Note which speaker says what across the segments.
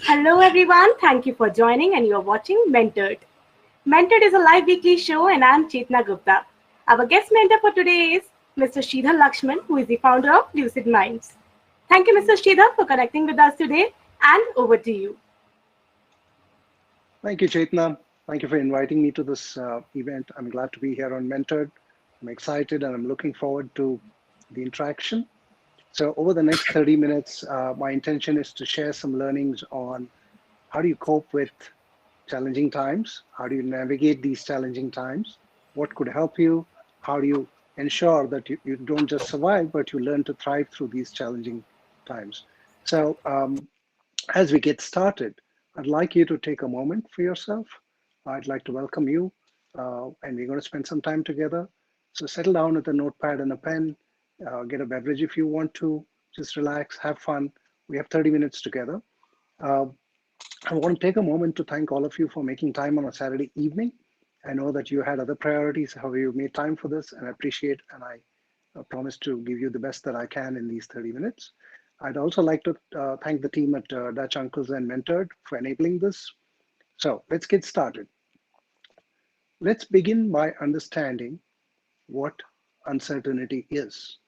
Speaker 1: Hello, everyone. Thank you for joining, and you're watching Mentored. Mentored is a live weekly show, and I'm Chetna Gupta. Our guest mentor for today is Mr. Sridhar Lakshman, who is the founder of Lucid Minds. Thank you, Mr. Sridhar, for connecting with us today, and over to you.
Speaker 2: Thank you, Chetna. Thank you for inviting me to this event. I'm glad to be here on Mentored. I'm excited and I'm looking forward to the interaction. So, over the next 30 minutes, my intention is to share some learnings on how do you cope with challenging times? How do you navigate these challenging times? What could help you? How do you ensure that you don't just survive, but you learn to thrive through these challenging times? So, as we get started, I'd like you to take a moment for yourself. I'd like to welcome you, and we're going to spend some time together. So settle down with a notepad and a pen, get a beverage if you want to, just relax, have fun. We have 30 minutes together. Uh, I want to take a moment to thank all of you for making time on a Saturday evening. I know that you had other priorities, however, you made time for this, and I appreciate and I promise to give you the best that I can in these 30 minutes. I'd also like to thank the team at Dutch Uncles and Mentored for enabling this. So let's get started. Let's begin by understanding what uncertainty is.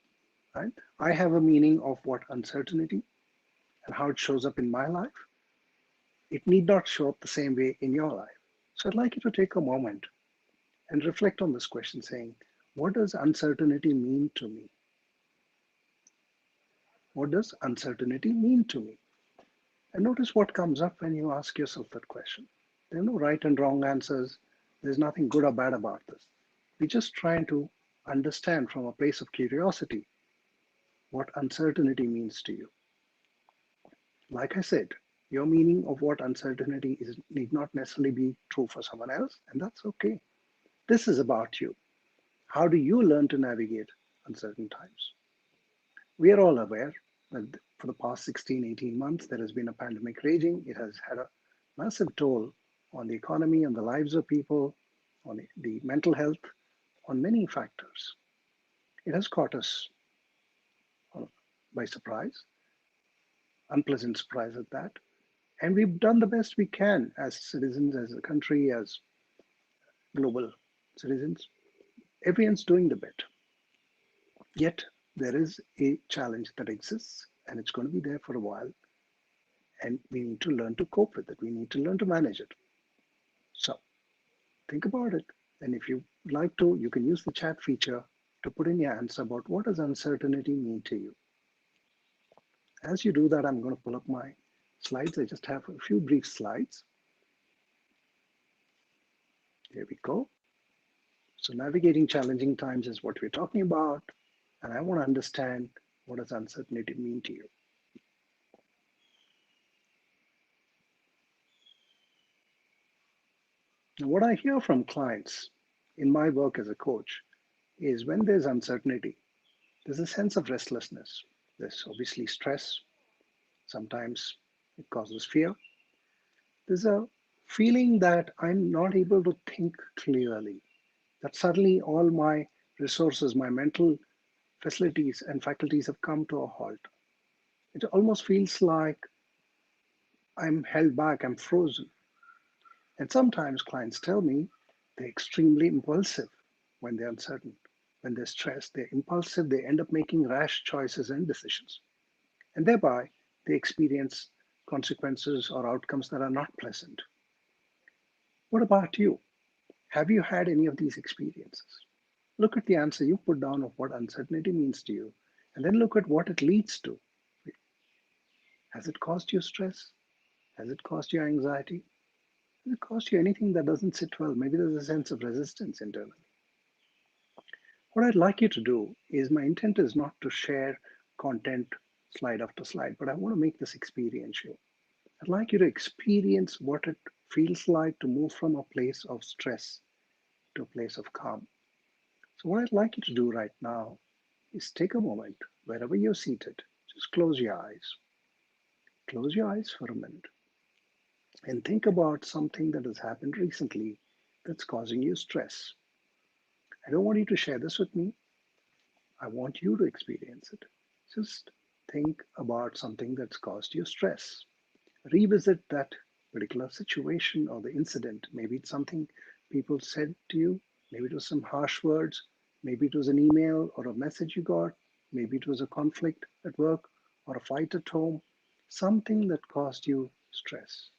Speaker 2: Right? I have a meaning of what uncertainty and how it shows up in my life. It need not show up the same way in your life. So I'd like you to take a moment and reflect on this question saying, what does uncertainty mean to me? What does uncertainty mean to me? And notice what comes up when you ask yourself that question. There are no right and wrong answers. There's nothing good or bad about this. We're just trying to understand from a place of curiosity what uncertainty means to you. Like I said, your meaning of what uncertainty is need not necessarily be true for someone else, and that's okay. This is about you. How do you learn to navigate uncertain times? We are all aware that for the past 16, 18 months, there has been a pandemic raging. It has had a massive toll on the economy, on the lives of people, on the mental health, on many factors. It has caught us by surprise, unpleasant surprise at that. And we've done the best we can as citizens, as a country, as global citizens. Everyone's doing the bit. Yet there is a challenge that exists, and it's going to be there for a while. And we need to learn to cope with it. We need to learn to manage it. So think about it. And if you like to, you can use the chat feature to put in your answer about what does uncertainty mean to you. As you do that, I'm going to pull up my slides. I just have a few brief slides. Here we go. So navigating challenging times is what we're talking about. And I want to understand what does uncertainty mean to you. Now, what I hear from clients in my work as a coach is when there's uncertainty, there's a sense of restlessness. There's obviously stress. Sometimes it causes fear. There's a feeling that I'm not able to think clearly, that suddenly all my resources, my mental facilities and faculties have come to a halt. It almost feels like I'm held back, I'm frozen. And sometimes clients tell me they're extremely impulsive when they're uncertain. When they're stressed, they're impulsive, they end up making rash choices and decisions. And thereby, they experience consequences or outcomes that are not pleasant. What about you? Have you had any of these experiences? Look at the answer you put down of what uncertainty means to you, and then look at what it leads to. Has it caused you stress? Has it caused you anxiety? Has it caused you anything that doesn't sit well? Maybe there's a sense of resistance internally. What I'd like you to do is my intent is not to share content slide after slide, but I want to make this experiential. I'd like you to experience what it feels like to move from a place of stress to a place of calm. So, what I'd like you to do right now is take a moment, wherever you're seated, just close your eyes. Close your eyes for a minute and think about something that has happened recently that's causing you stress. I don't want you to share this with me. I want you to experience it. Just think about something that's caused you stress. Revisit that particular situation or the incident. Maybe it's something people said to you, maybe it was some harsh words, maybe it was an email or a message you got, maybe it was a conflict at work or a fight at home, something that caused you stress.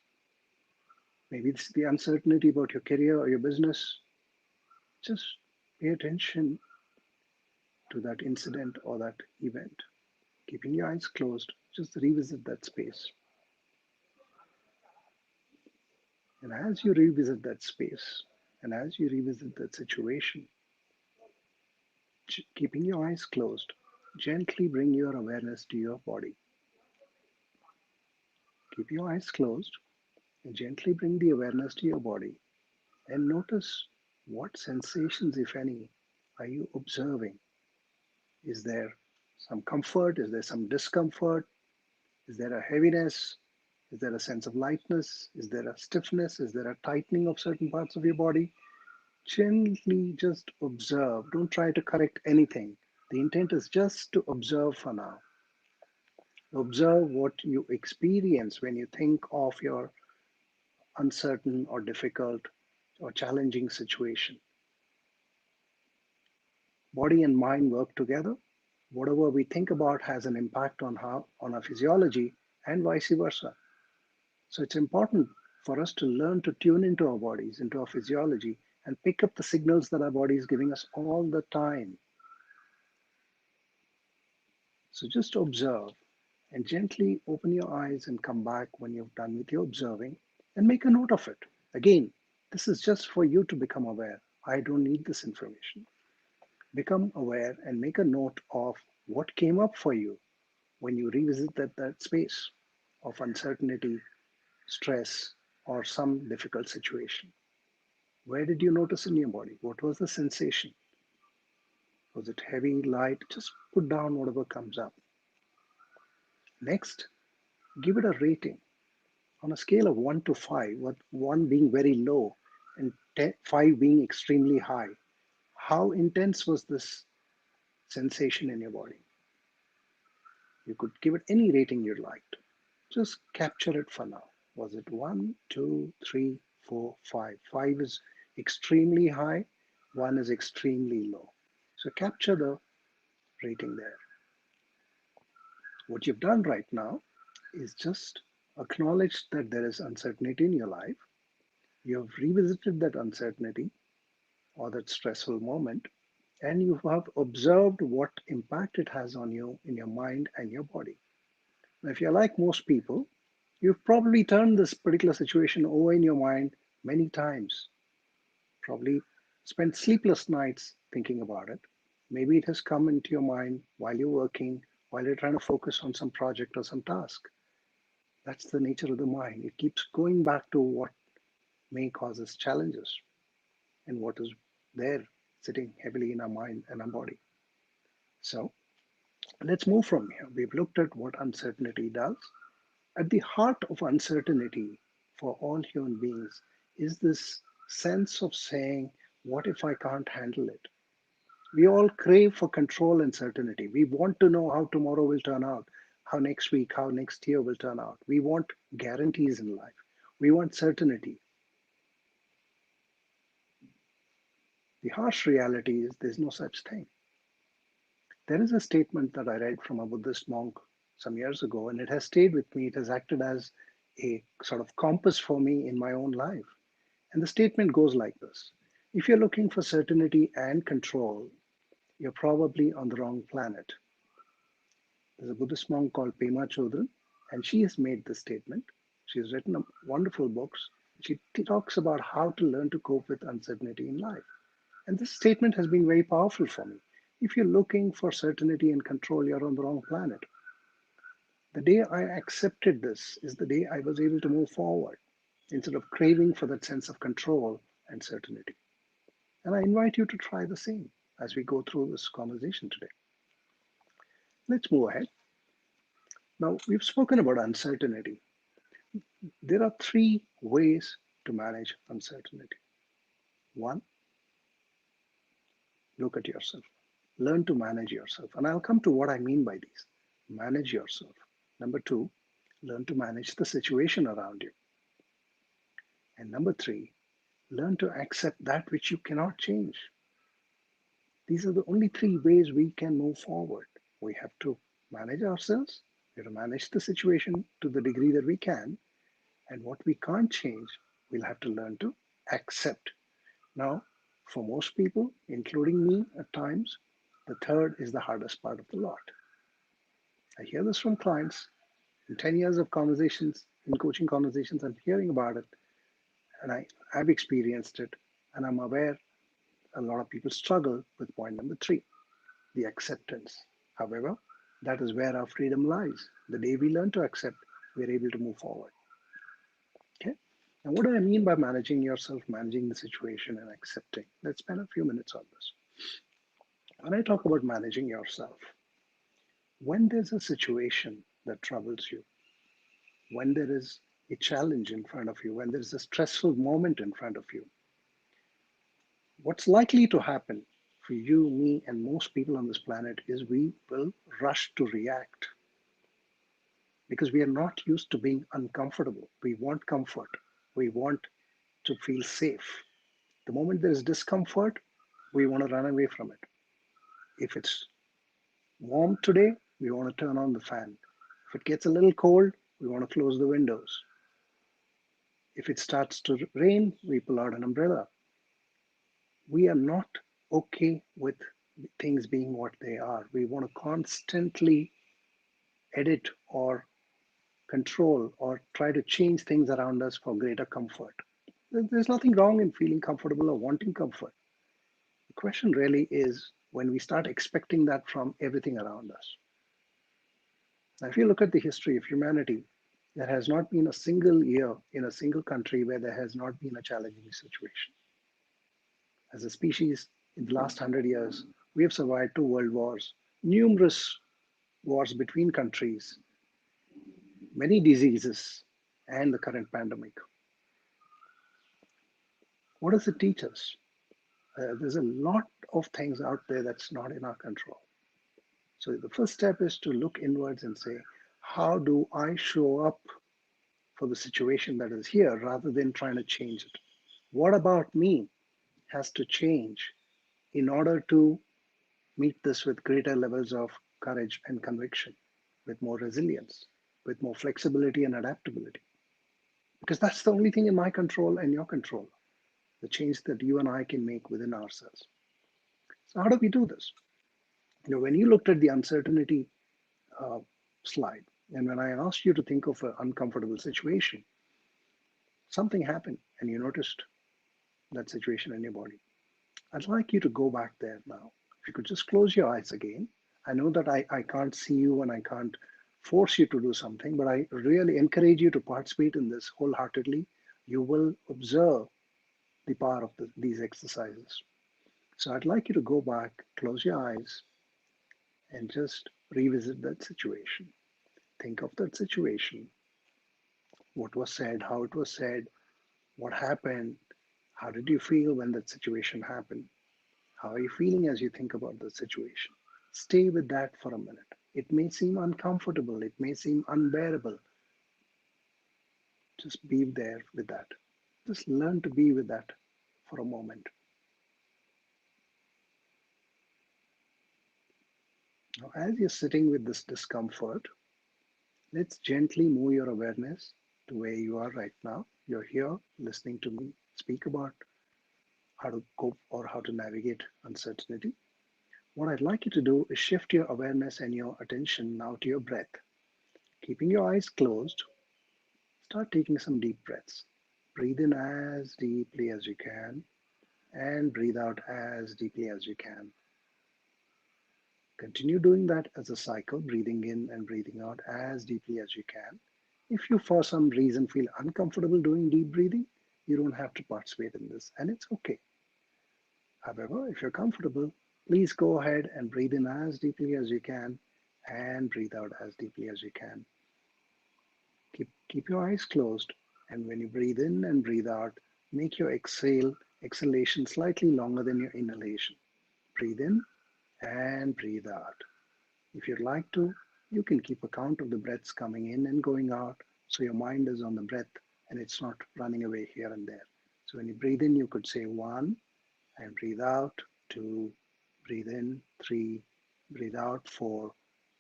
Speaker 2: Maybe it's the uncertainty about your career or your business. Just pay attention to that incident or that event. Keeping your eyes closed, just revisit that space. And as you revisit that space, and as you revisit that situation, keeping your eyes closed, gently bring your awareness to your body. Keep your eyes closed and gently bring the awareness to your body and notice what sensations, if any, are you observing. Is there some comfort? Is there some discomfort? Is there a heaviness? Is there a sense of lightness? Is there a stiffness? Is there a tightening of certain parts of your body? Gently just observe. Don't try to correct anything. The intent is just to observe for now. Observe what you experience when you think of your uncertain or difficult or challenging situation. Body and mind work together. Whatever we think about has an impact on our physiology and vice versa. So it's important for us to learn to tune into our bodies, into our physiology, and pick up the signals that our body is giving us all the time. So just observe and gently open your eyes and come back when you've done with your observing and make a note of it. Again, this is just for you to become aware. I don't need this information. Become aware and make a note of what came up for you when you revisit that space of uncertainty, stress, or some difficult situation. Where did you notice in your body? What was the sensation? Was it heavy, light? Just put down whatever comes up. Next, give it a rating on a scale of 1 to 5, with 1 being very low and 5 being extremely high. How intense was this sensation in your body? You could give it any rating you liked. Just capture it for now. Was it 1, 2, 3, 4, 5? 5 is extremely high, 1 is extremely low. So capture the rating there. What you've done right now is just acknowledge that there is uncertainty in your life. You have revisited that uncertainty or that stressful moment, and you have observed what impact it has on you in your mind and your body. Now, if you're like most people, you've probably turned this particular situation over in your mind many times, probably spent sleepless nights thinking about it. Maybe it has come into your mind while you're working, while you're trying to focus on some project or some task. That's the nature of the mind. It keeps going back to what may cause us challenges and what is there sitting heavily in our mind and our body. So let's move from here. We've looked at what uncertainty does. At the heart of uncertainty for all human beings is this sense of saying, what if I can't handle it? We all crave for control and certainty. We want to know how tomorrow will turn out, how next week, how next year will turn out. We want guarantees in life. We want certainty. The harsh reality is there's no such thing. There is a statement that I read from a Buddhist monk some years ago, and it has stayed with me. It has acted as a sort of compass for me in my own life. And the statement goes like this: if you're looking for certainty and control, you're probably on the wrong planet. There's a Buddhist monk called Pema Chodron, and she has made this statement. She has written wonderful books. She talks about how to learn to cope with uncertainty in life. And this statement has been very powerful for me. If you're looking for certainty and control, you're on the wrong planet. The day I accepted this is the day I was able to move forward instead of craving for that sense of control and certainty. And I invite you to try the same as we go through this conversation today. Let's move ahead. Now, we've spoken about uncertainty. There are 3 ways to manage uncertainty. 1, look at yourself. Learn to manage yourself. And I'll come to what I mean by these. Manage yourself. Number 2, learn to manage the situation around you. And number three, learn to accept that which you cannot change. These are the only three ways we can move forward. We have to manage ourselves, we have to manage the situation to the degree that we can, and what we can't change, we'll have to learn to accept. Now, for most people, including me at times, the third is the hardest part of the lot. I hear this from clients. In 10 years of conversations, in coaching conversations, I'm hearing about it, and I've experienced it, and I'm aware a lot of people struggle with point number three, the acceptance. However, that is where our freedom lies. The day we learn to accept, we're able to move forward. Okay? And what do I mean by managing yourself, managing the situation, and accepting? Let's spend a few minutes on this. When I talk about managing yourself, when there's a situation that troubles you, when there is a challenge in front of you, when there's a stressful moment in front of you, what's likely to happen for you, me, and most people on this planet is we will rush to react because we are not used to being uncomfortable. We want comfort. We want to feel safe. The moment there is discomfort, we want to run away from it. If it's warm today, we want to turn on the fan. If it gets a little cold, we want to close the windows. If it starts to rain, we pull out an umbrella. We are not okay with things being what they are. We want to constantly edit or control or try to change things around us for greater comfort. There's nothing wrong in feeling comfortable or wanting comfort. The question really is when we start expecting that from everything around us. Now, if you look at the history of humanity, there has not been a single year in a single country where there has not been a challenging situation. As a species, in the last 100 years, we have survived 2 world wars, numerous wars between countries, many diseases, and the current pandemic. What does it teach us? There's a lot of things out there that's not in our control. So the first step is to look inwards and say, how do I show up for the situation that is here rather than trying to change it? What about me has to change in order to meet this with greater levels of courage and conviction, with more resilience, with more flexibility and adaptability? Because that's the only thing in my control and your control, the change that you and I can make within ourselves. So how do we do this? When you looked at the uncertainty uh, slide, and when I asked you to think of an uncomfortable situation, something happened and you noticed that situation in your body. I'd like you to go back there now. If you could just close your eyes again. I know that I can't see you and I can't force you to do something, but I really encourage you to participate in this wholeheartedly. You will observe the power of these exercises. So I'd like you to go back, close your eyes, and just revisit that situation. Think of that situation, what was said, how it was said, what happened, how did you feel when that situation happened, how are you feeling as you think about the situation. Stay with that for a minute. It may seem uncomfortable, it may seem unbearable. Just be there with that. Just learn to be with that for a moment. Now, as you're sitting with this discomfort, let's gently move your awareness to where you are right now. You're here listening to me speak about how to cope or how to navigate uncertainty. What I'd like you to do is shift your awareness and your attention now to your breath. Keeping your eyes closed, start taking some deep breaths. Breathe in as deeply as you can and breathe out as deeply as you can. Continue doing that as a cycle, breathing in and breathing out as deeply as you can. If you, for some reason, feel uncomfortable doing deep breathing, you don't have to participate in this, and it's okay. However, if you're comfortable, please go ahead and breathe in as deeply as you can and breathe out as deeply as you can. Keep your eyes closed, and when you breathe in and breathe out, make your exhalation slightly longer than your inhalation. Breathe in and breathe out. If you'd like to, You can keep a count of the breaths coming in and going out, so your mind is on the breath and it's not running away here and there. So when you breathe in, you could say 1 and breathe out, 2, breathe in, 3, breathe out, 4.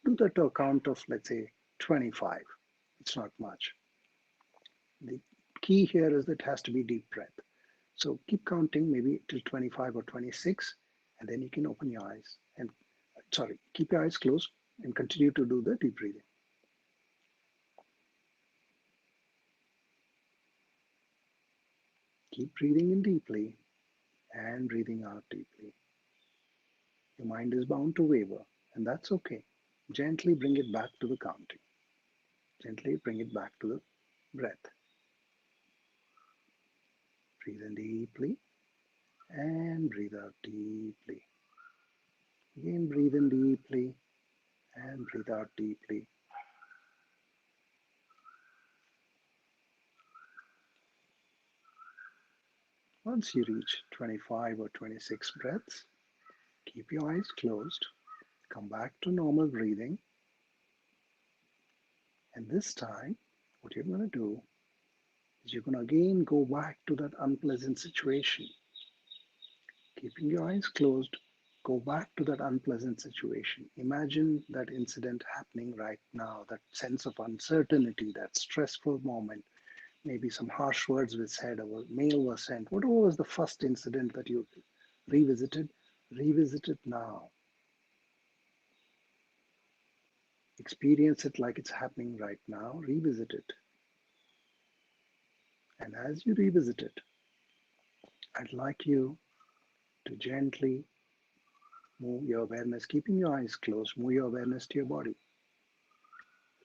Speaker 2: Do that to a count of, let's say, 25. It's not much. The key here is that it has to be deep breath. So keep counting maybe till 25 or 26, and then you can open your eyes and, sorry, keep your eyes closed and continue to do the deep breathing. Keep breathing in deeply and breathing out deeply. Your mind is bound to waver, and that's okay. Gently bring it back to the counting. Gently bring it back to the breath. Breathe in deeply and breathe out deeply. Again, breathe in deeply and breathe out deeply. Once you reach 25 or 26 breaths, keep your eyes closed, come back to normal breathing, and this time, what you're going to do is you're going to again go back to that unpleasant situation. Keeping your eyes closed, go back to that unpleasant situation. Imagine that incident happening right now, that sense of uncertainty, that stressful moment. Maybe some harsh words were said or a mail was sent. Whatever was the first incident that you revisited, revisit it now. Experience it like it's happening right now. Revisit it. And as you revisit it, I'd like you to gently move your awareness, keeping your eyes closed, move your awareness to your body.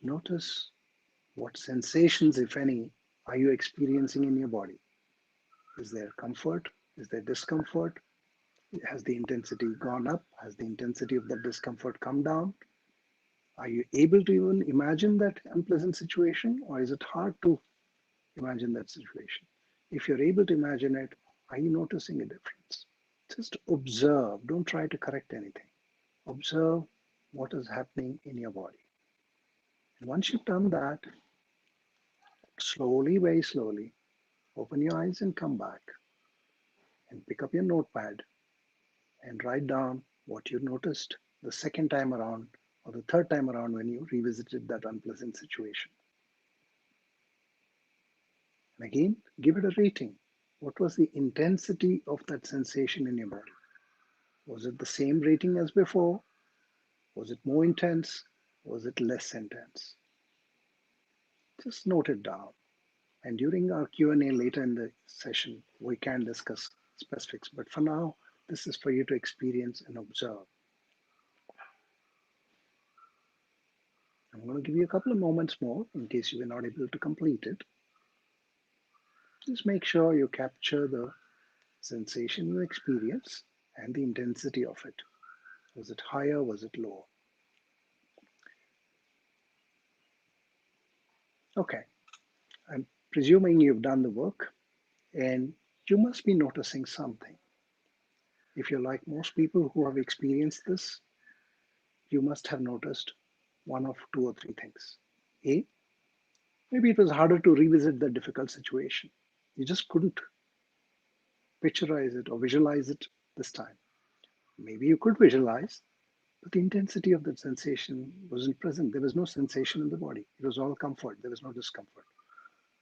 Speaker 2: Notice what sensations, if any, are you experiencing in your body? Is there comfort? Is there discomfort? Has the intensity gone up? Has the intensity of that discomfort come down? Are you able to even imagine that unpleasant situation, or is it hard to imagine that situation? If you're able to imagine it, are you noticing a difference? Just observe. Don't try to correct anything. Observe what is happening in your body. And once you've done that, slowly, very slowly, open your eyes and come back and pick up your notepad and write down what you noticed the second time around or the third time around when you revisited that unpleasant situation. And again, give it a rating. What was the intensity of that sensation in your body? Was it the same rating as before? Was it more intense? Was it less intense? Just note it down. And during our Q&A later in the session, we can discuss specifics. But for now, this is for you to experience and observe. I'm going to give you a couple of moments more in case you were not able to complete it. Just make sure you capture the sensation you experience and the intensity of it. Was it higher? Was it lower? Okay, I'm presuming you've done the work and you must be noticing something. If you're like most people who have experienced this, you must have noticed one of two or three things. A, maybe it was harder to revisit the difficult situation. You just couldn't picturize it or visualize it this time. Maybe you could visualize, but the intensity of that sensation wasn't present. There was no sensation in the body. It was all comfort. There was no discomfort.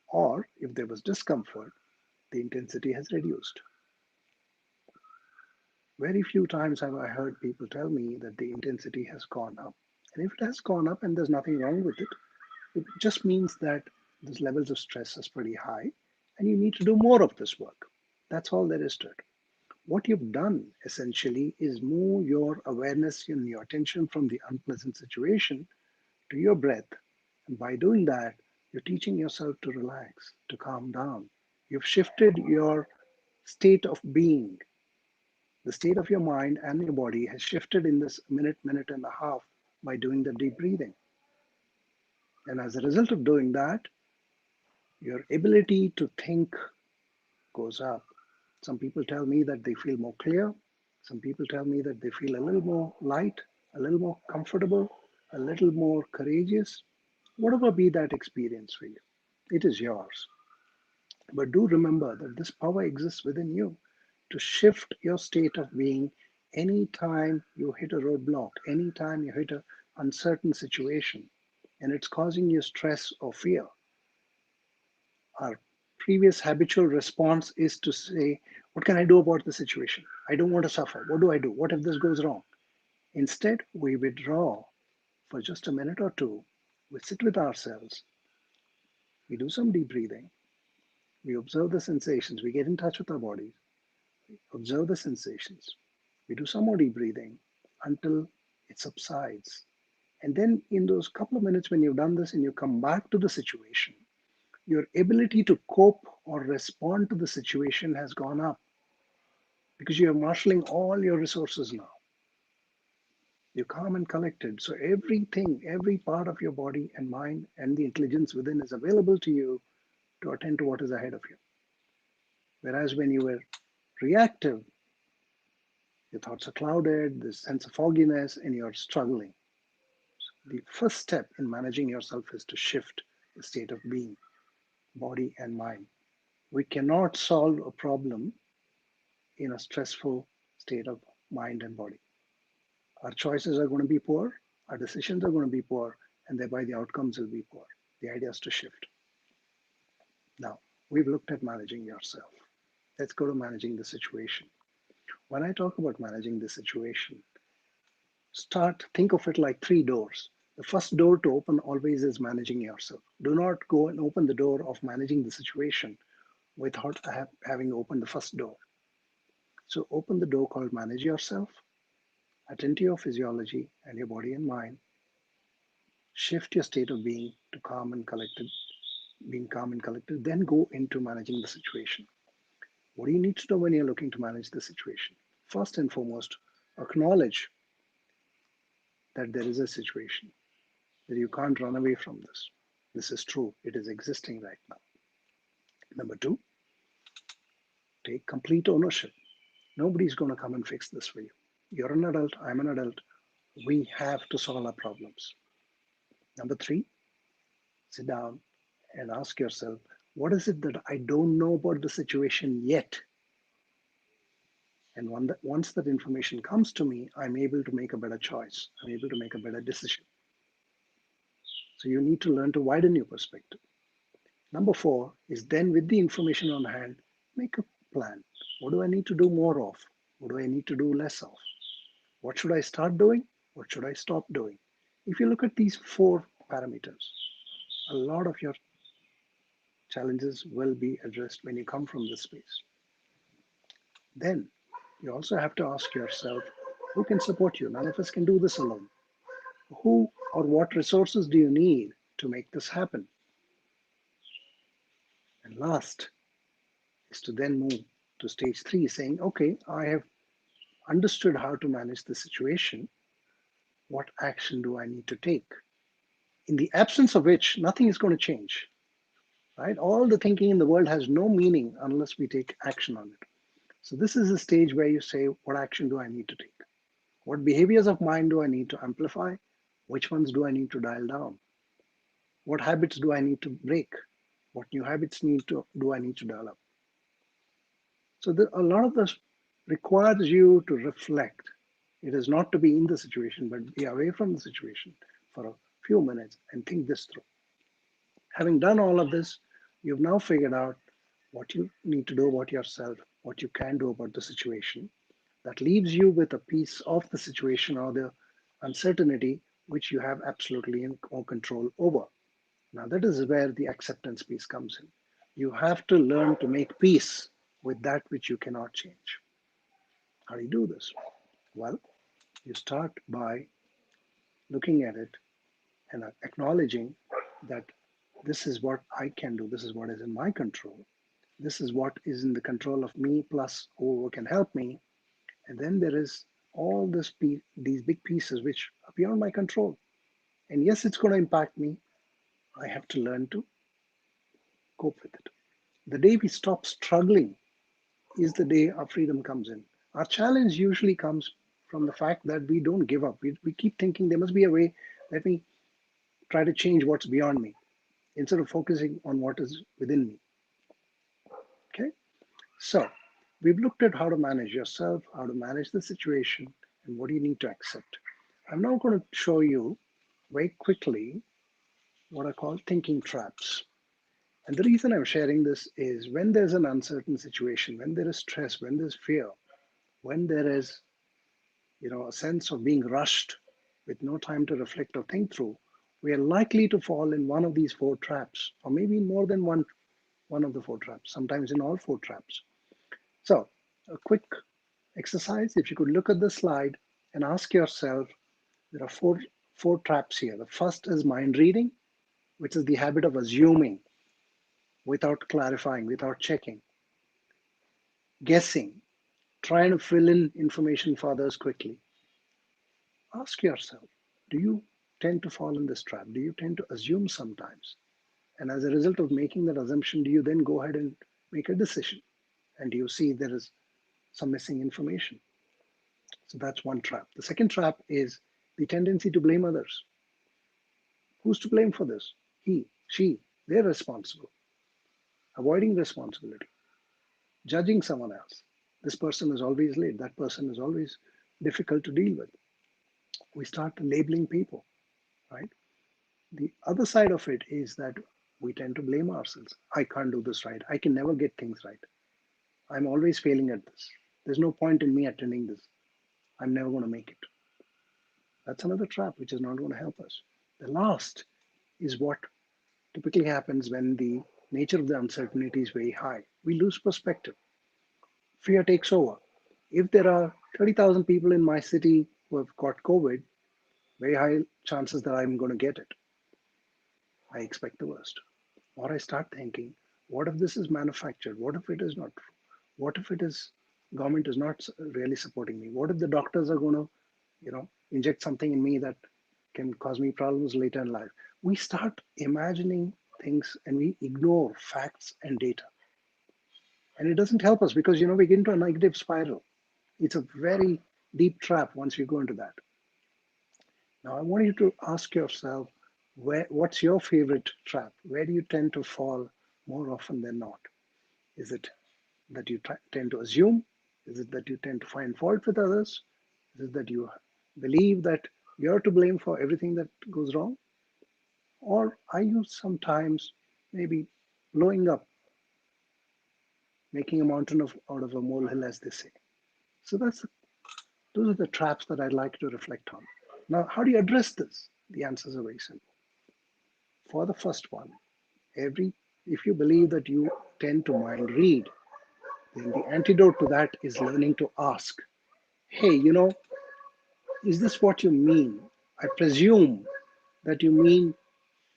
Speaker 2: Or if there was discomfort, the intensity has reduced. Very few times have I heard people tell me that the intensity has gone up. And if it has gone up and there's nothing wrong with it, it just means that the levels of stress is pretty high and you need to do more of this work. That's all there is to it. What you've done essentially is move your awareness and your attention from the unpleasant situation to your breath. And by doing that, you're teaching yourself to relax, to calm down. You've shifted your state of being. The state of your mind and your body has shifted in this minute and a half by doing the deep breathing. And as a result of doing that, your ability to think goes up. Some people tell me that they feel more clear. Some people tell me that they feel a little more light, a little more comfortable. a little more courageous, whatever be that experience for you, it is yours. But do remember that this power exists within you to shift your state of being anytime you hit a roadblock, anytime you hit an uncertain situation, and it's causing you stress or fear. Our previous habitual response is to say, what can I do about the situation? I don't want to suffer. What do I do? What if this goes wrong? Instead, we withdraw for just a minute or two. We sit with ourselves. We do some deep breathing. We observe the sensations. We get in touch with our bodies. Observe the sensations. We do some more deep breathing until it subsides. And then, in those couple of minutes when you've done this and you come back to the situation, your ability to cope or respond to the situation has gone up because you are marshaling all your resources now. You're calm and collected. So everything, every part of your body and mind and the intelligence within is available to you to attend to what is ahead of you. Whereas when you were reactive, your thoughts are clouded, there's a sense of fogginess, and you're struggling. The first step in managing yourself is to shift the state of being, body and mind. We cannot solve a problem in a stressful state of mind and body. Our choices are going to be poor, our decisions are going to be poor, and thereby the outcomes will be poor. The idea is to shift. Now, we've looked at managing yourself. Let's go to managing the situation. When I talk about managing the situation, think of it like three doors. The first door to open always is managing yourself. Do not go and open the door of managing the situation without having opened the first door. So open the door called manage yourself, attend to your physiology and your body and mind, shift your state of being to being calm and collected, then go into managing the situation. What do you need to do when you're looking to manage the situation? First and foremost, acknowledge that there is a situation, that you can't run away from this. This is true. It is existing right now. Number two, take complete ownership. Nobody's going to come and fix this for you. You're an adult. I'm an adult. We have to solve our problems. Number three, sit down and ask yourself, what is it that I don't know about the situation yet? And once that information comes to me, I'm able to make a better choice. I'm able to make a better decision. So you need to learn to widen your perspective. Number four is then, with the information on hand, make a plan. What do I need to do more of? What do I need to do less of? What should I start doing? What should I stop doing? If you look at these four parameters, a lot of your challenges will be addressed when you come from this space. Then you also have to ask yourself, who can support you? None of us can do this alone. Who or what resources do you need to make this happen? And last is to then move to stage three, saying, okay, I have understood how to manage the situation. What action do I need to take? In the absence of which, nothing is going to change, right? All the thinking in the world has no meaning unless we take action on it. So this is the stage where you say, what action do I need to take? What behaviors of mind do I need to amplify? Which ones do I need to dial down? What habits do I need to break? What new habits do I need to develop? So a lot of this requires you to reflect. It is not to be in the situation, but be away from the situation for a few minutes and think this through. Having done all of this, you've now figured out what you need to do about yourself, what you can do about the situation. That leaves you with a piece of the situation or the uncertainty which you have absolutely no control over. Now, that is where the acceptance piece comes in. You have to learn to make peace with that which you cannot change. How do you do this? Well, you start by looking at it and acknowledging that this is what I can do, this is what is in my control, this is what is in the control of me plus who can help me. And then there is all these big pieces which are beyond my control. And yes, it's going to impact me. I have to learn to cope with it. The day we stop struggling is the day our freedom comes in. Our challenge usually comes from the fact that we don't give up. We keep thinking there must be a way Let me try to change what's beyond me instead of focusing on what is within me. Okay? So we've looked at how to manage yourself, how to manage the situation, and what you need to accept. I'm now going to show you very quickly what are called thinking traps. And the reason I'm sharing this is when there's an uncertain situation, when there is stress, when there's fear, when there is, a sense of being rushed with no time to reflect or think through, we are likely to fall in one of these four traps, or maybe more than one of the four traps, sometimes in all four traps. So, a quick exercise, if you could look at the slide and ask yourself, there are four traps here. The first is mind reading, which is the habit of assuming without clarifying, without checking. Guessing, trying to fill in information for others quickly. Ask yourself, do you tend to fall in this trap? Do you tend to assume sometimes? And as a result of making that assumption, do you then go ahead and make a decision? And do you see there is some missing information? So that's one trap. The second trap is the tendency to blame others. Who's to blame for this? He, she, they're responsible. Avoiding responsibility, judging someone else. This person is always late. That person is always difficult to deal with. We start labeling people, right? The other side of it is that we tend to blame ourselves. I can't do this right. I can never get things right. I'm always failing at this. There's no point in me attending this. I'm never going to make it. That's another trap which is not going to help us. The last is what typically happens when the nature of the uncertainty is very high. We lose perspective. Fear takes over. If there are 30,000 people in my city who have got COVID, very high chances that I'm going to get it. I expect the worst. Or I start thinking, what if this is manufactured? What if it is not true? What if it is government is not really supporting me? What if the doctors are going to, inject something in me that can cause me problems later in life? We start imagining things and we ignore facts and data. And it doesn't help us because, we get into a negative spiral. It's a very deep trap once you go into that. Now, I want you to ask yourself, what's your favorite trap? Where do you tend to fall more often than not? Is it that you tend to assume? Is it that you tend to find fault with others? Is it that you believe that you're to blame for everything that goes wrong? Or are you sometimes maybe blowing up, making a mountain out of a molehill, as they say? So those are the traps that I'd like to reflect on. Now, how do you address this? The answers are very simple. For the first one, if you believe that you tend to mind read, then the antidote to that is learning to ask, hey, is this what you mean? I presume that you mean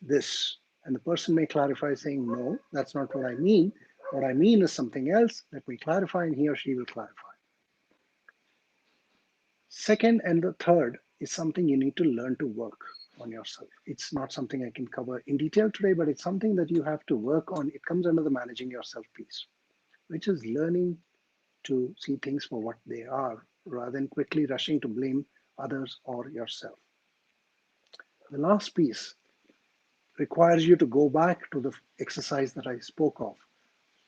Speaker 2: this. And the person may clarify saying, no, that's not what I mean. What I mean is something else. Let me clarify, and he or she will clarify. Second and the third is something you need to learn to work on yourself. It's not something I can cover in detail today, but it's something that you have to work on. It comes under the managing yourself piece, which is learning to see things for what they are rather than quickly rushing to blame others or yourself. The last piece requires you to go back to the exercise that I spoke of.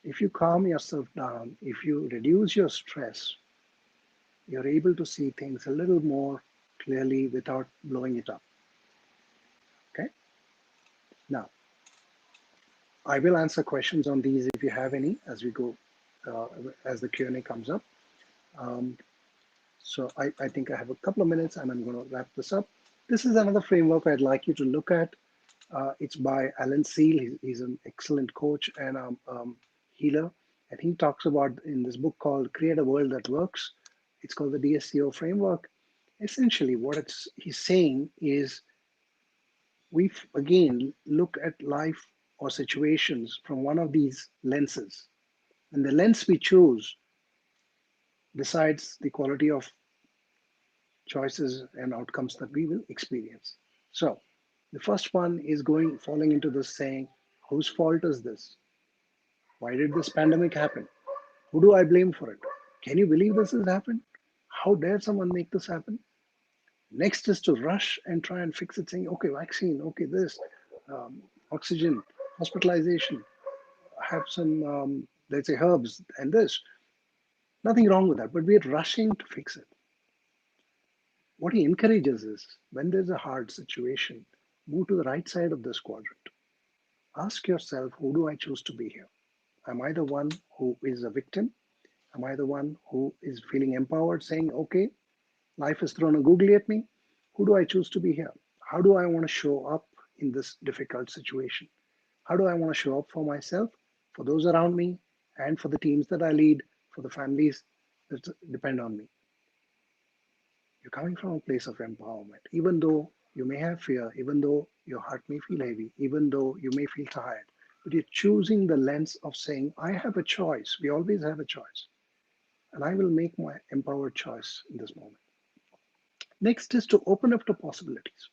Speaker 2: If you calm yourself down, if you reduce your stress, you're able to see things a little more clearly without blowing it up. Okay? Now, I will answer questions on these if you have any as we go, as the Q&A comes up. So I think I have a couple of minutes and I'm going to wrap this up. This is another framework I'd like you to look at. It's by Alan Seal. He's an excellent coach and healer. And he talks about in this book called Create a World That Works. It's called the DSCO framework. Essentially, what he's saying is we again look at life or situations from one of these lenses. And the lens we choose decides the quality of choices and outcomes that we will experience. So the first one is falling into this saying, whose fault is this? Why did this pandemic happen? Who do I blame for it? Can you believe this has happened? How dare someone make this happen? Next is to rush and try and fix it, saying, okay, vaccine, okay, this, oxygen, hospitalization, have some, let's say, herbs and this. Nothing wrong with that, but we're rushing to fix it. What he encourages is when there's a hard situation, move to the right side of this quadrant. Ask yourself, who do I choose to be here? Am I the one who is a victim? Am I the one who is feeling empowered, saying, okay, life has thrown a googly at me? Who do I choose to be here? How do I want to show up in this difficult situation? How do I want to show up for myself, for those around me, and for the teams that I lead, for the families that depend on me? You're coming from a place of empowerment. Even though you may have fear, even though your heart may feel heavy, even though you may feel tired, but you're choosing the lens of saying, I have a choice. We always have a choice. And I will make my empowered choice in this moment. Next is to open up to possibilities.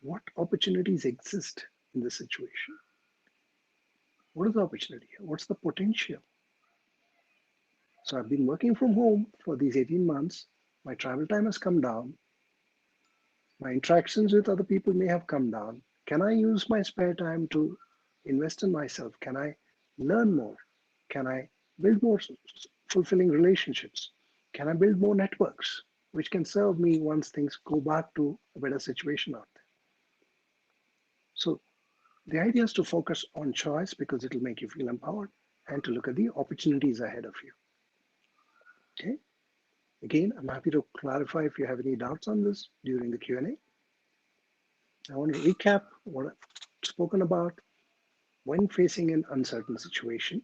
Speaker 2: What opportunities exist in this situation? What is the opportunity here? What's the potential? So I've been working from home for these 18 months. My travel time has come down. My interactions with other people may have come down. Can I use my spare time to invest in myself? Can I learn more? Can I build more fulfilling relationships? Can I build more networks which can serve me once things go back to a better situation out there? So the idea is to focus on choice because it'll make you feel empowered and to look at the opportunities ahead of you. Okay. Again, I'm happy to clarify if you have any doubts on this during the Q&A. I want to recap what I've spoken about when facing an uncertain situation.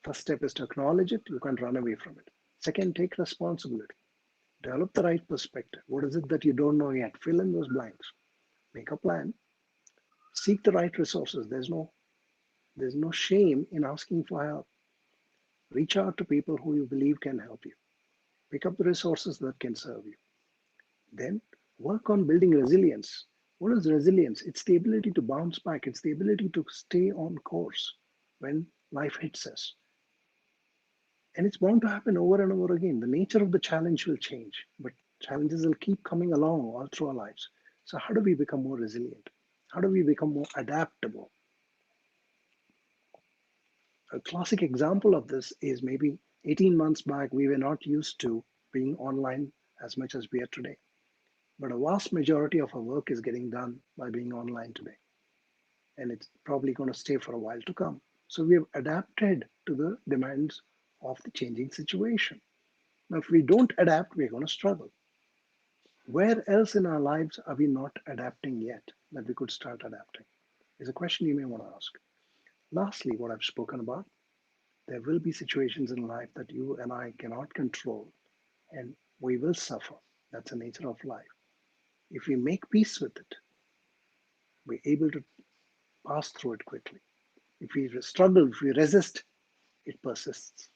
Speaker 2: First step is to acknowledge it. You can't run away from it. Second, take responsibility. Develop the right perspective. What is it that you don't know yet? Fill in those blanks. Make a plan. Seek the right resources. There's no shame in asking for help. Reach out to people who you believe can help you. Pick up the resources that can serve you. Then work on building resilience. What is resilience? It's the ability to bounce back. It's the ability to stay on course when life hits us. And it's bound to happen over and over again. The nature of the challenge will change, but challenges will keep coming along all through our lives. So how do we become more resilient? How do we become more adaptable? A classic example of this is maybe 18 months back, we were not used to being online as much as we are today. But a vast majority of our work is getting done by being online today. And it's probably going to stay for a while to come. So we have adapted to the demands of the changing situation. Now, if we don't adapt, we're going to struggle. Where else in our lives are we not adapting yet that we could start adapting? Is a question you may want to ask. Lastly, what I've spoken about, there will be situations in life that you and I cannot control, and we will suffer. That's the nature of life. If we make peace with it, we're able to pass through it quickly. If we struggle, if we resist, it persists.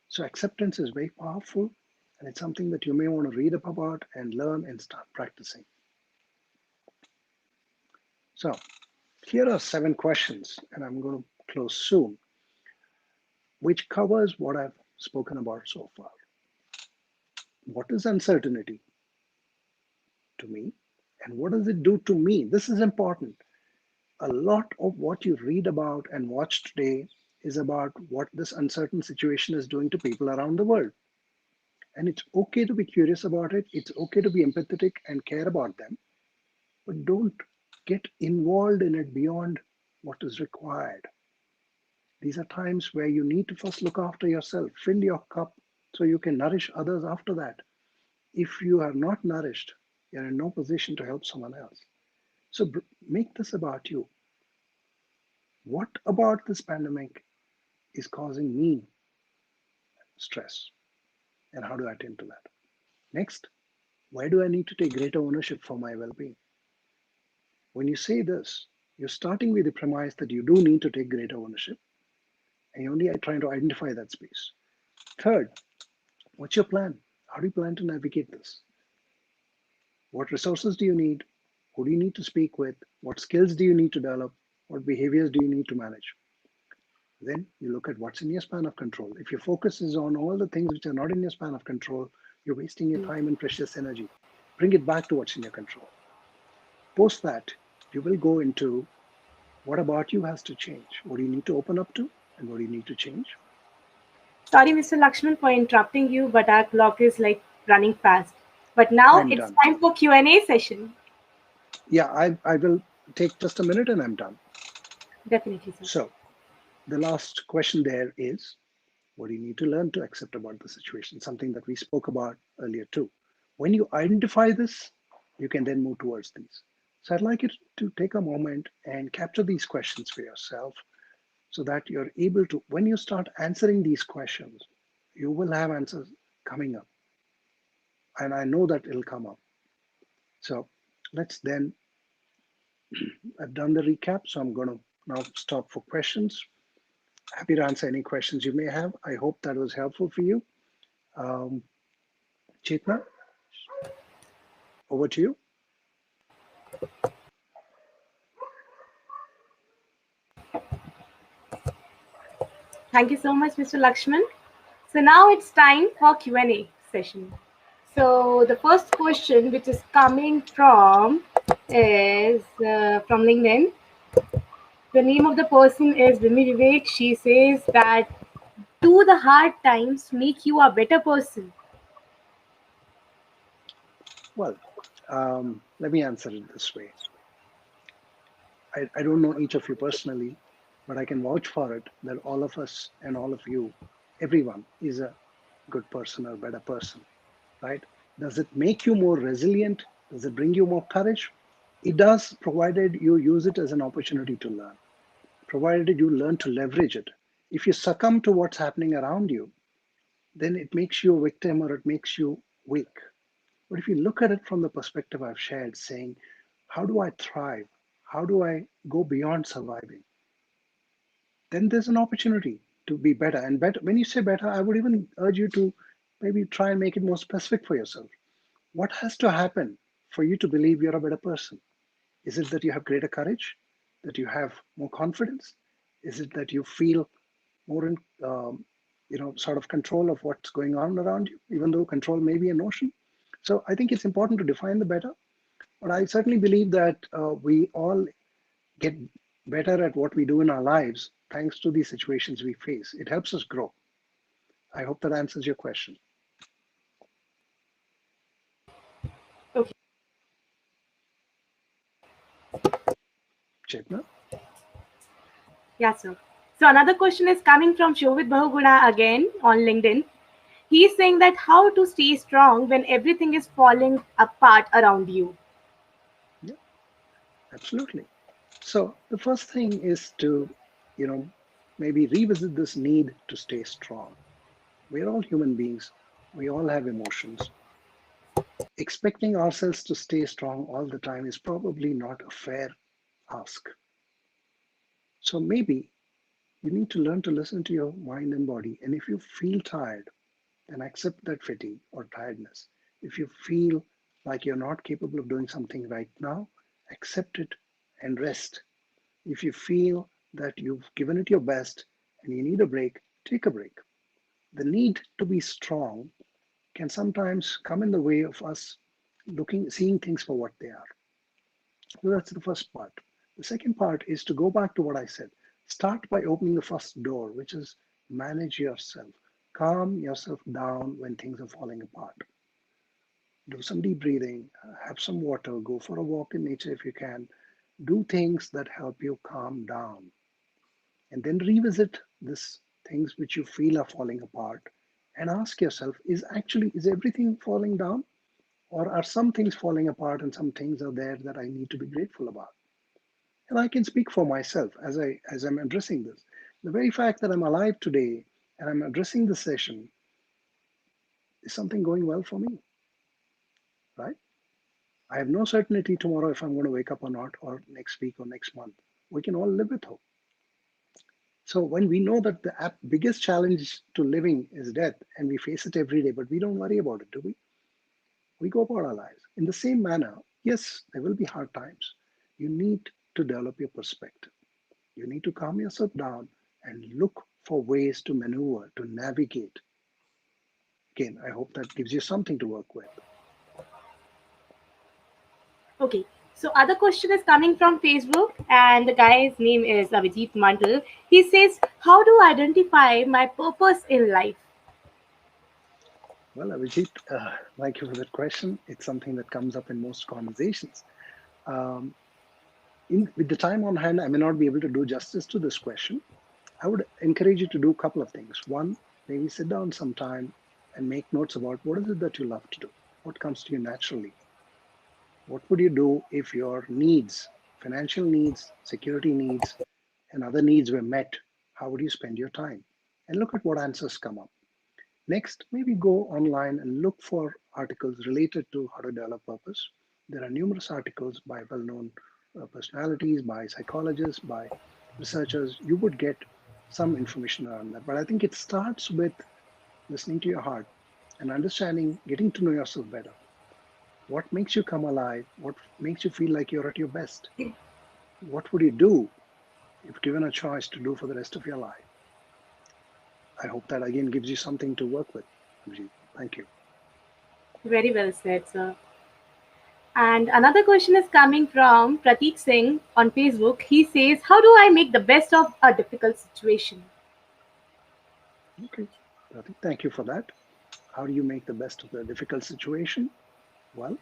Speaker 2: So acceptance is very powerful, and it's something that you may want to read up about and learn and start practicing. So here are 7 questions, and I'm going to close soon, which covers what I've spoken about so far. What is uncertainty to me, and what does it do to me? This is important. A lot of what you read about and watch today is about what this uncertain situation is doing to people around the world. And it's okay to be curious about it. It's okay to be empathetic and care about them, but don't get involved in it beyond what is required. These are times where you need to first look after yourself, fill your cup so you can nourish others after that. If you are not nourished, you're in no position to help someone else. So make this about you. What about this pandemic is causing me stress? And how do I attend to that? Next, why do I need to take greater ownership for my well being? When you say this, you're starting with the premise that you do need to take greater ownership, and you're only trying to identify that space. Third, what's your plan? How do you plan to navigate this? What resources do you need? Who do you need to speak with? What skills do you need to develop? What behaviors do you need to manage? Then you look at what's in your span of control. If your focus is on all the things which are not in your span of control, you're wasting your time and precious energy. Bring it back to what's in your control. Post that, you will go into what about you has to change? What do you need to open up to? And what do you need to change?
Speaker 1: Sorry, Mr. Lakshman, for interrupting you, but our clock is like running fast. But now
Speaker 2: I'm
Speaker 1: it's
Speaker 2: done.
Speaker 1: time for Q&A session.
Speaker 2: Yeah, I will take just a minute and I'm done.
Speaker 1: Definitely, sir.
Speaker 2: So the last question there is, what do you need to learn to accept about the situation? Something that we spoke about earlier too. When you identify this, you can then move towards these. So I'd like you to take a moment and capture these questions for yourself so that you're able to, when you start answering these questions, you will have answers coming up. And I know that it'll come up. So let's then, I've done the recap, so I'm going to now stop for questions. Happy to answer any questions you may have. I hope that was helpful for you. Um, Chetna, over to you.
Speaker 1: Thank you so much, Mr. Lakshman. So now it's time for Q&A session. So the first question, which is coming from, is from LinkedIn. The name of the person is Vimi Vivek. She says that, do the hard times make you a better person?
Speaker 2: Well, let me answer it this way. I don't know each of you personally, but I can vouch for it that all of us and all of you, everyone is a good person or a better person, right? Does it make you more resilient? Does it bring you more courage? It does, provided you use it as an opportunity to learn, provided you learn to leverage it. If you succumb to what's happening around you, then it makes you a victim or it makes you weak. But if you look at it from the perspective I've shared, saying, how do I thrive? How do I go beyond surviving? Then there's an opportunity to be better. And better, when you say better, I would even urge you to maybe try and make it more specific for yourself. What has to happen for you to believe you're a better person? Is it that you have greater courage? That you have more confidence? Is it that you feel more in, sort of control of what's going on around you, even though control may be a notion? So I think it's important to define the better. But I certainly believe that we all get better at what we do in our lives thanks to the situations we face. It helps us grow. I hope that answers your question.
Speaker 1: Okay.
Speaker 2: Chetna?
Speaker 1: Yeah, sir. So another question is coming from Shovit Bahuguna again on LinkedIn. He's saying that how to stay strong when everything is falling apart around you.
Speaker 2: Yeah, absolutely. So the first thing is to, you know, maybe revisit this need to stay strong. We're all human beings. We all have emotions. Expecting ourselves to stay strong all the time is probably not a fair ask. So maybe you need to learn to listen to your mind and body. And if you feel tired, then accept that fatigue or tiredness. If you feel like you're not capable of doing something right now, accept it and rest. If you feel that you've given it your best and you need a break, take a break. The need to be strong can sometimes come in the way of us seeing things for what they are. So that's the first part. The second part is to go back to what I said. Start by opening the first door, which is manage yourself. Calm yourself down when things are falling apart. Do some deep breathing, have some water, go for a walk in nature if you can. Do things that help you calm down. And then revisit this things which you feel are falling apart and ask yourself, is everything falling down? Or are some things falling apart and some things are there that I need to be grateful about? And I can speak for myself as I'm addressing this. The very fact that I'm alive today and I'm addressing this session is something going well for me, right? I have no certainty tomorrow if I'm going to wake up or not, or next week or next month. We can all live with hope. So when we know that the biggest challenge to living is death, and we face it every day, but we don't worry about it, do we? We go about our lives. In the same manner, yes, there will be hard times. You need to develop your perspective. You need to calm yourself down and look for ways to maneuver, to navigate. Again, I hope that gives you something to work with.
Speaker 1: Okay. So other question is coming from Facebook, and the guy's name is Abhijit Mandal. He says, "How do I identify my purpose in life?"
Speaker 2: Well, Abhijit, thank you for that question. It's something that comes up in most conversations. Um, with the time on hand, I may not be able to do justice to this question. I would encourage you to do a couple of things. One, maybe sit down sometime and make notes about what is it that you love to do, what comes to you naturally. What would you do if your needs, financial needs, security needs, and other needs were met? How would you spend your time? And look at what answers come up. Next, maybe go online and look for articles related to how to develop purpose. There are numerous articles by well known personalities, by psychologists, by researchers. You would get some information around that. But I think it starts with listening to your heart and understanding, getting to know yourself better. What makes you come alive? What makes you feel like you're at your best? What would you do if given a choice to do for the rest of your life? I hope that again gives you something to work with, Abhijit. Thank you.
Speaker 1: Very well said, sir. And another question is coming from Pratik Singh on Facebook. He says, "How do I make the best of a difficult situation?"
Speaker 2: Okay, Pratik, thank you for that. How do you make the best of the difficult situation? Well,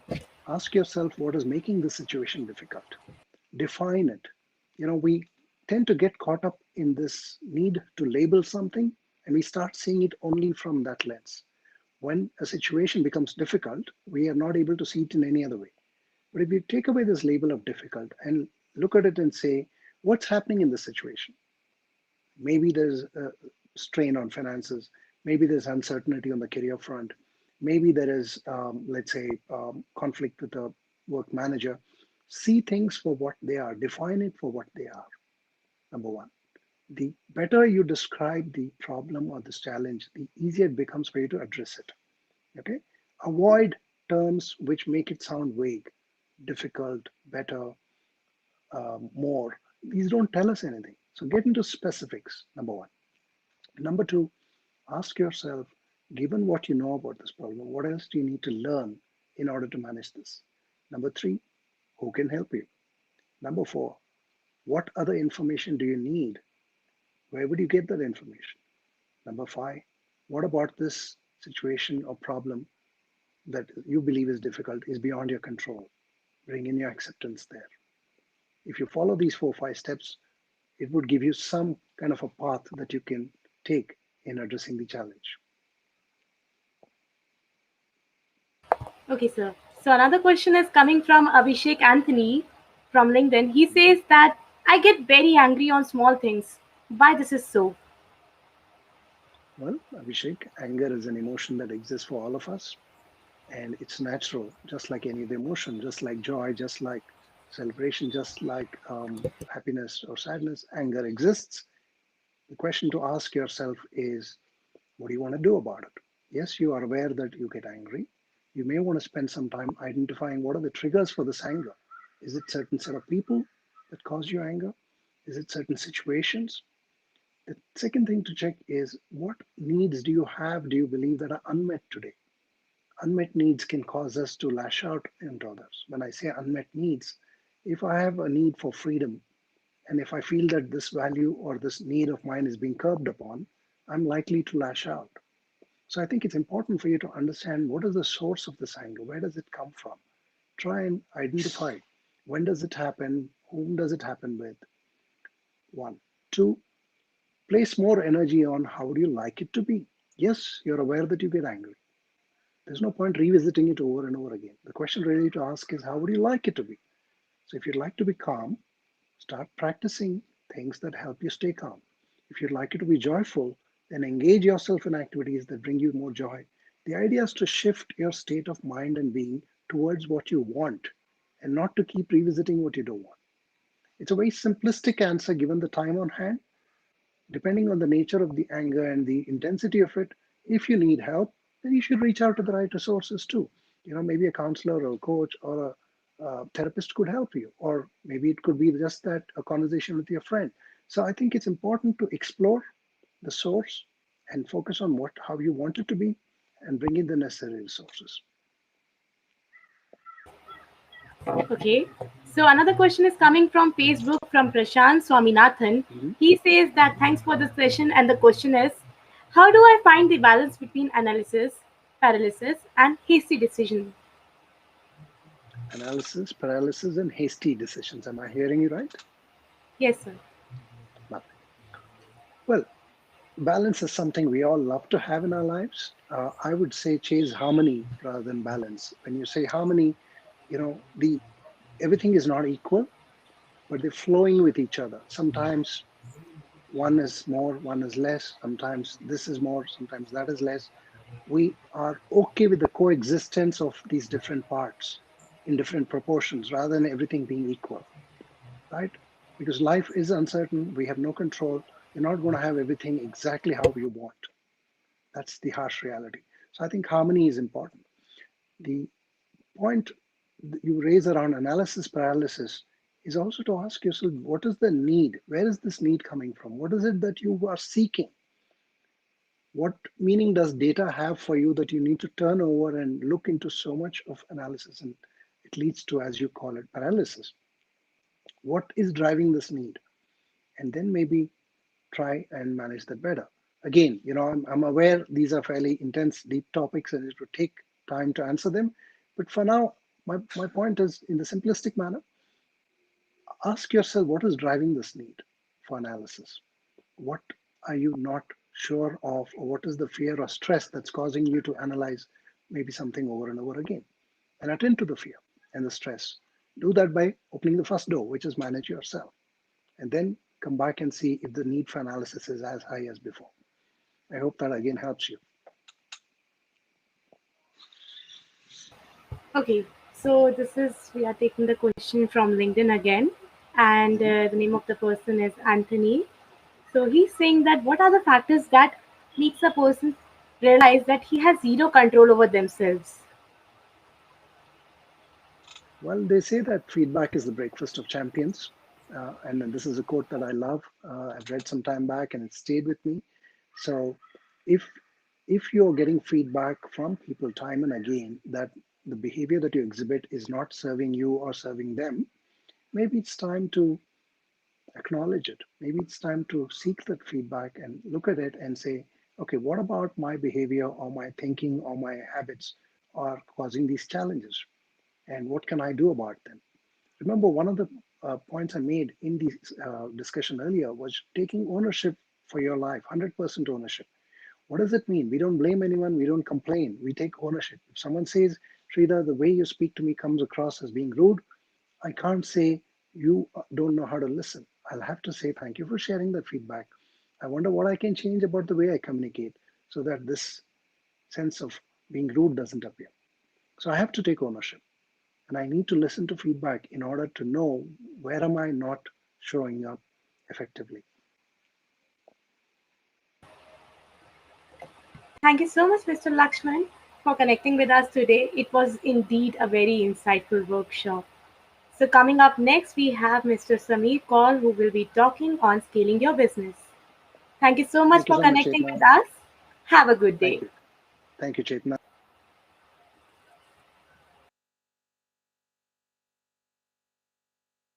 Speaker 2: ask yourself what is making the situation difficult. Define it. We tend to get caught up in this need to label something and we start seeing it only from that lens. When a situation becomes difficult, we are not able to see it in any other way. But if you take away this label of difficult and look at it and say, what's happening in this situation? Maybe there's a strain on finances. Maybe there's uncertainty on the career front. Maybe there is, let's say, conflict with a work manager. See things for what they are, define it for what they are. Number one. The better you describe the problem or this challenge, the easier it becomes for you to address it. Okay? Avoid terms which make it sound vague, difficult, better, more. These don't tell us anything. So get into specifics, number one. Number two, ask yourself, given what you know about this problem, what else do you need to learn in order to manage this? Number three, who can help you? Number four, what other information do you need? Where would you get that information? Number five, what about this situation or problem that you believe is difficult is beyond your control? Bring in your acceptance there. If you follow these 4, 5 steps, it would give you some kind of a path that you can take in addressing the challenge.
Speaker 1: Okay, sir. So another question is coming from Abhishek Anthony from LinkedIn. He
Speaker 2: Mhm.
Speaker 1: says that I get very angry on small things. Why this is so?
Speaker 2: Well, Abhishek, anger is an emotion that exists for all of us, and it's natural, just like any other emotion, just like joy, just like celebration, just like happiness or sadness. Anger exists. The question to ask yourself is, what do you want to do about it? Yes, you are aware that you get angry. You may want to spend some time identifying what are the triggers for this anger. Is it certain set of people that cause you anger? Is it certain situations? The second thing to check is what needs do you have, do you believe that are unmet today? Unmet needs can cause us to lash out into others. When I say unmet needs, if I have a need for freedom and if I feel that this value or this need of mine is being curbed upon, I'm likely to lash out. So I think it's important for you to understand what is the source of this anger? Where does it come from? Try and identify when does it happen? Whom does it happen with? One. Two, place more energy on how do you like it to be? Yes, you're aware that you get angry. There's no point revisiting it over and over again. The question really to ask is how would you like it to be? So if you'd like to be calm, start practicing things that help you stay calm. If you'd like it to be joyful, then engage yourself in activities that bring you more joy. The idea is to shift your state of mind and being towards what you want and not to keep revisiting what you don't want. It's a very simplistic answer given the time on hand. Depending on the nature of the anger and the intensity of it, if you need help, then you should reach out to the right resources too. Maybe a counselor or a coach or a therapist could help you, or maybe it could be just that a conversation with your friend. So I think it's important to explore the source and focus on what how you want it to be and bring in the necessary resources.
Speaker 1: Okay. So another question is coming from Facebook from Prashant Swaminathan.
Speaker 2: Mhm.
Speaker 1: He says that thanks for the session, and the question is, how do I find the balance between analysis, paralysis, and hasty decision?
Speaker 2: Analysis, paralysis, and hasty decisions. Am I hearing you right?
Speaker 1: Yes, sir.
Speaker 2: Lovely. Well, balance is something we all love to have in our lives. I would say chase harmony rather than balance. When you say harmony, the everything is not equal, but they're flowing with each other. Sometimes one is more, one is less. Sometimes this is more, sometimes that is less. We are okay with the coexistence of these different parts in different proportions rather than everything being equal, right? Because life is uncertain. We have no control. You're not going to have everything exactly how you want. That's the harsh reality. So I think harmony is important. The point that you raise around analysis paralysis is also to ask yourself, what is the need? Where is this need coming from? What is it that you are seeking? What meaning does data have for you that you need to turn over and look into so much of analysis? And it leads to, as you call it, paralysis. What is driving this need? And then maybe try and manage that better. Again, I'm aware these are fairly intense, deep topics, and it would take time to answer them. But for now, my point is in the simplistic manner, ask yourself what is driving this need for analysis. What are you not sure of, or what is the fear or stress that's causing you to analyze maybe something over and over again? And attend to the fear and the stress. Do that by opening the first door, which is manage yourself, and then come back and see if the need for analysis is as high as before. I hope that again helps you.
Speaker 1: Okay. So this is we are taking the question from LinkedIn again, and
Speaker 2: Mhm.
Speaker 1: the name of the person is Anthony. So he's saying that what are the factors that makes a person realize that he has zero control over themselves?
Speaker 2: Well, they say that feedback is the breakfast of champions. And then this is a quote that I love. I've read some time back and it stayed with me. So if if you're getting feedback from people time and again that the behavior that you exhibit is not serving you or serving them, maybe it's time to acknowledge it. Maybe it's time to seek that feedback and look at it and say, okay, what about my behavior or my thinking or my habits are causing these challenges? And what can I do about them? Remember, one of the points I made in the discussion earlier was taking ownership for your life, 100% ownership. What does it mean? We don't blame anyone, we don't complain, we take ownership. If someone says, Sridhar, the way you speak to me comes across as being rude, I can't say you don't know how to listen. I'll have to say thank you for sharing that feedback. I wonder what I can change about the way I communicate so that this sense of being rude doesn't appear. So I have to take ownership and I need to listen to feedback in order to know where am I not showing up effectively.
Speaker 1: Thank you so much, Mr. Lakshman, for connecting with us today. It was indeed a very insightful workshop. So, coming up next, we have Mr. Sameer Kaul, who will be talking on scaling your business. Thank you so much
Speaker 2: Thank you
Speaker 1: for
Speaker 2: so much,
Speaker 1: connecting
Speaker 2: Chetna.
Speaker 1: with us. Have a good
Speaker 2: Thank
Speaker 1: day.
Speaker 2: you. Thank you, Chetna.